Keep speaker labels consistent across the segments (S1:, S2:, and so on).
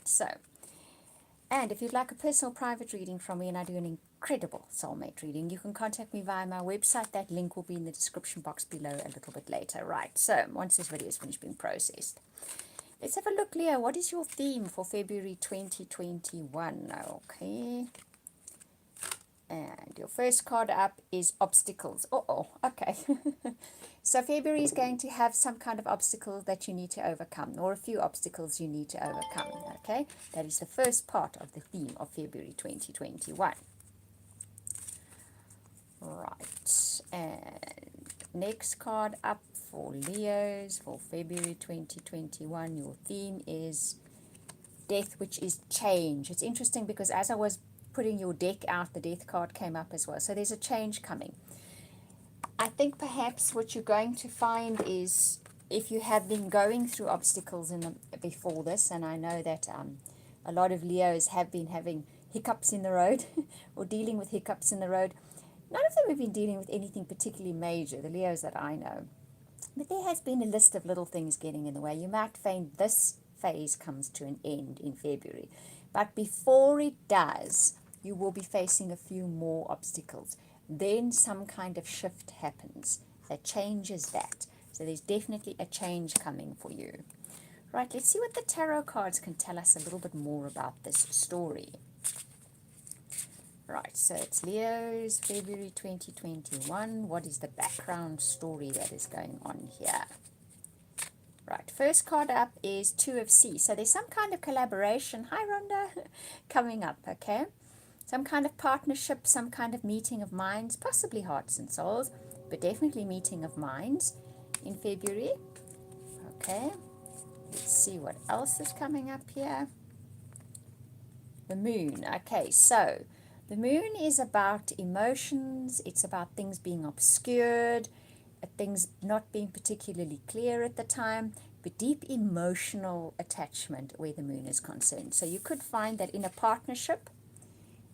S1: Right, so, and if you'd like a personal private reading from me, and I do an incredible soulmate reading, you can contact me via my website. That link will be in the description box below a little bit later. Right, so once this video is finished being processed, let's have a look, Leo. What is your theme for February 2021? Okay. And your first card up is obstacles. Okay. So February is going to have some kind of obstacle that you need to overcome, or a few obstacles you need to overcome. Okay. That is the first part of the theme of February 2021. Right. And next card up for Leos for February 2021. Your theme is death, which is change. It's interesting because as I was putting your deck out, the death card came up as well. So there's a change coming. I think perhaps what you're going to find is, if you have been going through obstacles before this, and I know that a lot of Leos have been having hiccups in the road or dealing with hiccups in the road. None of them have been dealing with anything particularly major, the Leos that I know. But there has been a list of little things getting in the way. You might find this phase comes to an end in February. But before it does, you will be facing a few more obstacles. Then some kind of shift happens that changes that. So there's definitely a change coming for you. Right, let's see what the tarot cards can tell us a little bit more about this story. Right, so it's Leo's February 2021. What is the background story that is going on here? Right, first card up is Two of C. So there's some kind of collaboration, hi Rhonda, coming up, okay? Some kind of partnership, some kind of meeting of minds, possibly hearts and souls, but definitely meeting of minds in February. Okay, let's see what else is coming up here. The moon. Okay, so the moon is about emotions. It's about things being obscured, things not being particularly clear at the time, but deep emotional attachment where the moon is concerned. So you could find that in a partnership,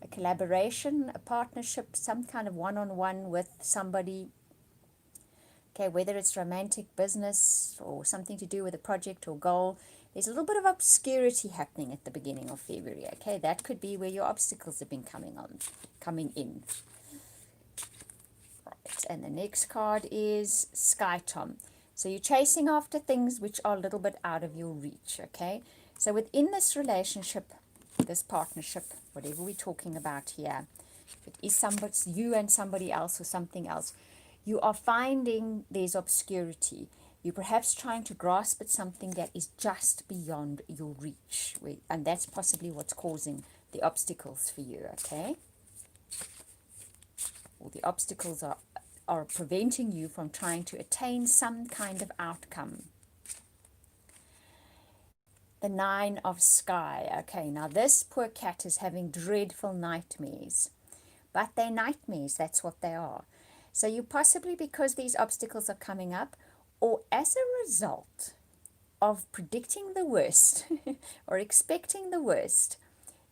S1: a collaboration, a partnership, some kind of one-on-one with somebody, okay, whether it's romantic, business, or something to do with a project or goal, there's a little bit of obscurity happening at the beginning of February, okay? That could be where your obstacles have been coming in. Right, and the next card is Sky Tom. So you're chasing after things which are a little bit out of your reach, okay? So within this relationship, this partnership, whatever we're talking about here, if it is you and somebody else or something else, you are finding there's obscurity. You're perhaps trying to grasp at something that is just beyond your reach, and that's possibly what's causing the obstacles for you, okay? Or the obstacles are preventing you from trying to attain some kind of outcome. The Nine of Sky. Okay, now this poor cat is having dreadful nightmares. But they're nightmares, that's what they are. So you possibly, because these obstacles are coming up, or as a result of predicting the worst or expecting the worst,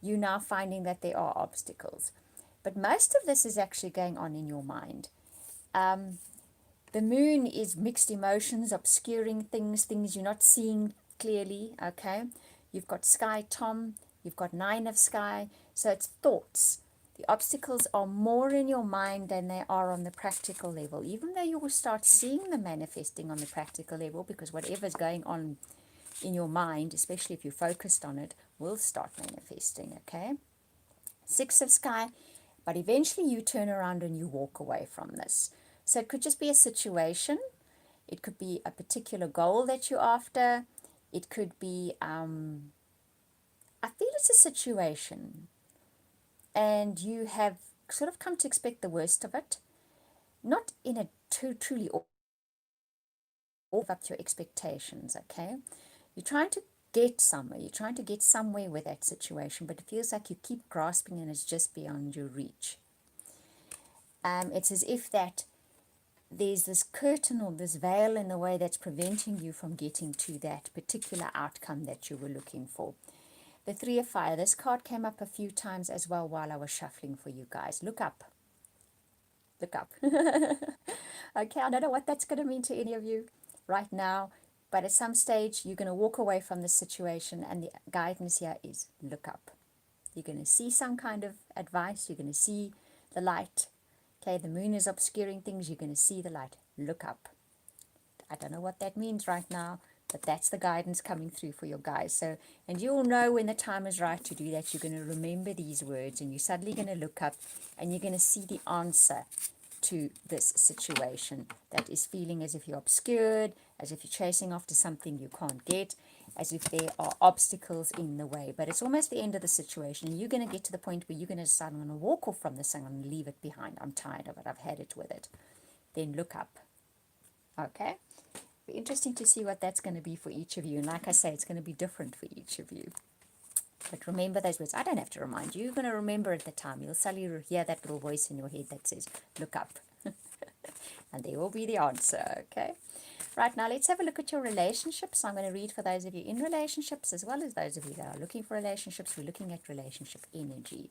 S1: you're now finding that there are obstacles. But most of this is actually going on in your mind. The moon is mixed emotions, obscuring things you're not seeing clearly, okay? You've got Sky Tom, you've got Nine of Sky, so it's thoughts. The obstacles are more in your mind than they are on the practical level, even though you will start seeing them manifesting on the practical level, because whatever's going on in your mind, especially if you're focused on it, will start manifesting, okay? Six of Sky, but eventually you turn around and you walk away from this. So it could just be a situation. It could be a particular goal that you're after. It could be, I feel it's a situation. And you have sort of come to expect the worst of it. Not in a truly up to your expectations, okay? You're trying to get somewhere. You're trying to get somewhere with that situation, but it feels like you keep grasping and it's just beyond your reach. It's as if that there's this curtain or this veil in the way that's preventing you from getting to that particular outcome that you were looking for. The Three of Fire, this card came up a few times as well while I was shuffling for you guys. Look up. Look up. Okay, I don't know what that's going to mean to any of you right now. But at some stage, you're going to walk away from the situation, and the guidance here is look up. You're going to see some kind of advice. You're going to see the light. Okay, the moon is obscuring things. You're going to see the light. Look up. I don't know what that means right now, but that's the guidance coming through for your guys. So, and you'll know when the time is right to do that. You're going to remember these words, and you're suddenly going to look up, and you're going to see the answer to this situation that is feeling as if you're obscured, as if you're chasing after something you can't get, as if there are obstacles in the way. But it's almost the end of the situation. You're going to get to the point where you're going to decide, I'm going to walk off from this thing and leave it behind. I'm tired of it. I've had it with it. Then look up. Okay? Be interesting to see what that's going to be for each of you. And like I say, it's going to be different for each of you. But remember those words. I don't have to remind you. You're going to remember at the time. You'll suddenly hear that little voice in your head that says, look up. And there will be the answer, okay? Right, now let's have a look at your relationships. I'm going to read for those of you in relationships as well as those of you that are looking for relationships. We're looking at relationship energy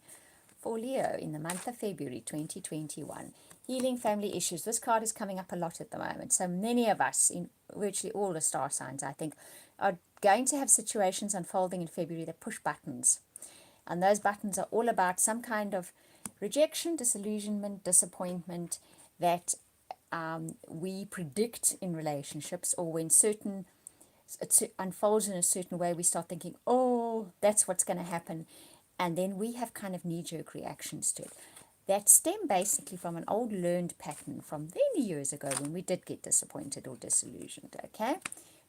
S1: for Leo in the month of February 2021. Healing family issues. This card is coming up a lot at the moment. So many of us, in virtually all the star signs, I think, are going to have situations unfolding in February that push buttons. And those buttons are all about some kind of rejection, disillusionment, disappointment that we predict in relationships, or when it unfolds in a certain way, we start thinking, oh, that's what's going to happen. And then we have kind of knee-jerk reactions to it that stem basically from an old learned pattern from many years ago when we did get disappointed or disillusioned, okay?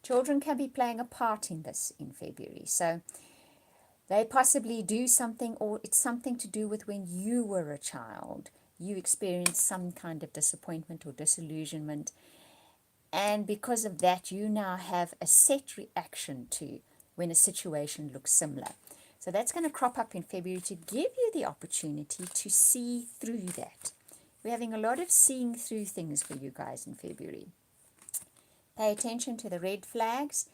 S1: Children can be playing a part in this in February. So they possibly do something, or it's something to do with when you were a child. You experienced some kind of disappointment or disillusionment. And because of that, you now have a set reaction to when a situation looks similar. So that's going to crop up in February to give you the opportunity to see through that. We're having a lot of seeing through things for you guys in February. Pay attention to the red flags.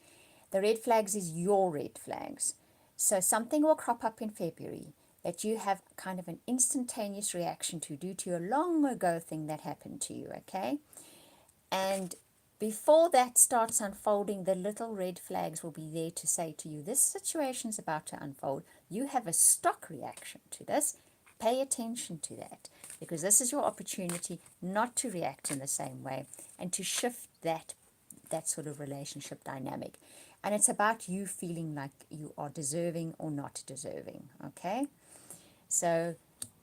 S1: The red flags is your red flags. So something will crop up in February that you have kind of an instantaneous reaction to due to a long ago thing that happened to you, okay? And before that starts unfolding, the little red flags will be there to say to you, this situation is about to unfold. You have a stock reaction to this. Pay attention to that, because this is your opportunity not to react in the same way and to shift that sort of relationship dynamic. And it's about you feeling like you are deserving or not deserving, okay? So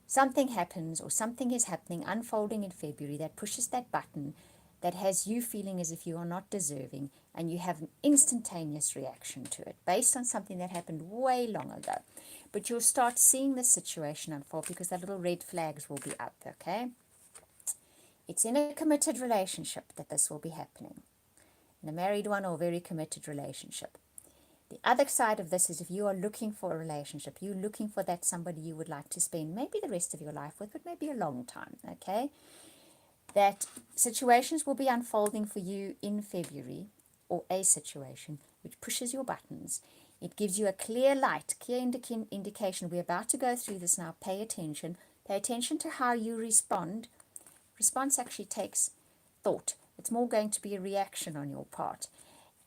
S1: something happens, or something is happening, unfolding in February that pushes that button that has you feeling as if you are not deserving, and you have an instantaneous reaction to it based on something that happened way long ago. But you'll start seeing the situation unfold because the little red flags will be up, okay? It's in a committed relationship that this will be happening. In a married one or very committed relationship. The other side of this is if you are looking for a relationship, you're looking for that somebody you would like to spend maybe the rest of your life with, but maybe a long time, okay? That situations will be unfolding for you in February, or a situation which pushes your buttons. It gives you a clear light, clear indication. We're about to go through this now. Pay attention. Pay attention to how you respond. Response actually takes thought. It's more going to be a reaction on your part.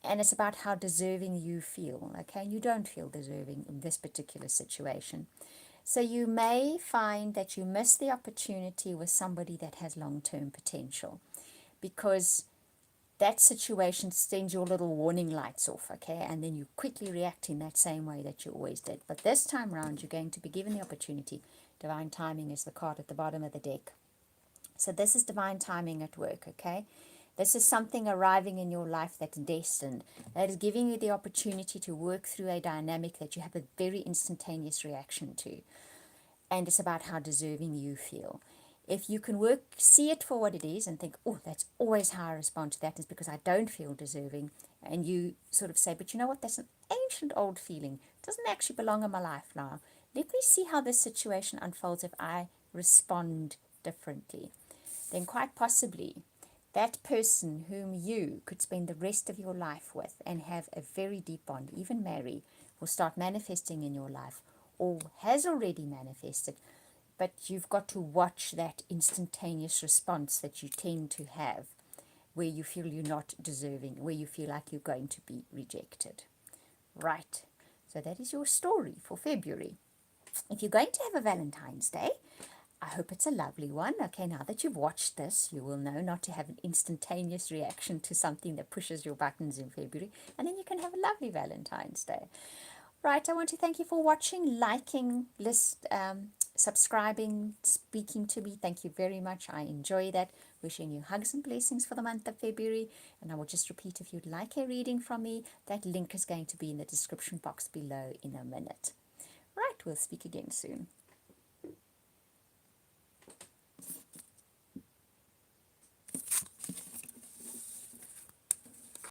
S1: And it's about how deserving you feel, okay? And you don't feel deserving in this particular situation. So you may find that you miss the opportunity with somebody that has long-term potential, because that situation sends your little warning lights off, okay? And then you quickly react in that same way that you always did. But this time around, you're going to be given the opportunity. Divine timing is the card at the bottom of the deck. So this is divine timing at work, okay? This is something arriving in your life that's destined, that is giving you the opportunity to work through a dynamic that you have a very instantaneous reaction to. And it's about how deserving you feel. If you can see it for what it is and think, oh, that's always how I respond to that, is because I don't feel deserving. And you sort of say, but you know what, that's an ancient old feeling. It doesn't actually belong in my life now. Let me see how this situation unfolds if I respond differently. Then quite possibly that person whom you could spend the rest of your life with and have a very deep bond, even marry, will start manifesting in your life, or has already manifested. But you've got to watch that instantaneous response that you tend to have where you feel you're not deserving, where you feel like you're going to be rejected. Right. So that is your story for February. If you're going to have a Valentine's Day, I hope it's a lovely one. Okay, now that you've watched this, you will know not to have an instantaneous reaction to something that pushes your buttons in February, and then you can have a lovely Valentine's Day. Right, I want to thank you for watching, liking, subscribing, speaking to me. Thank you very much. I enjoy that. Wishing you hugs and blessings for the month of February. And I will just repeat, if you'd like a reading from me, that link is going to be in the description box below in a minute. Right, we'll speak again soon.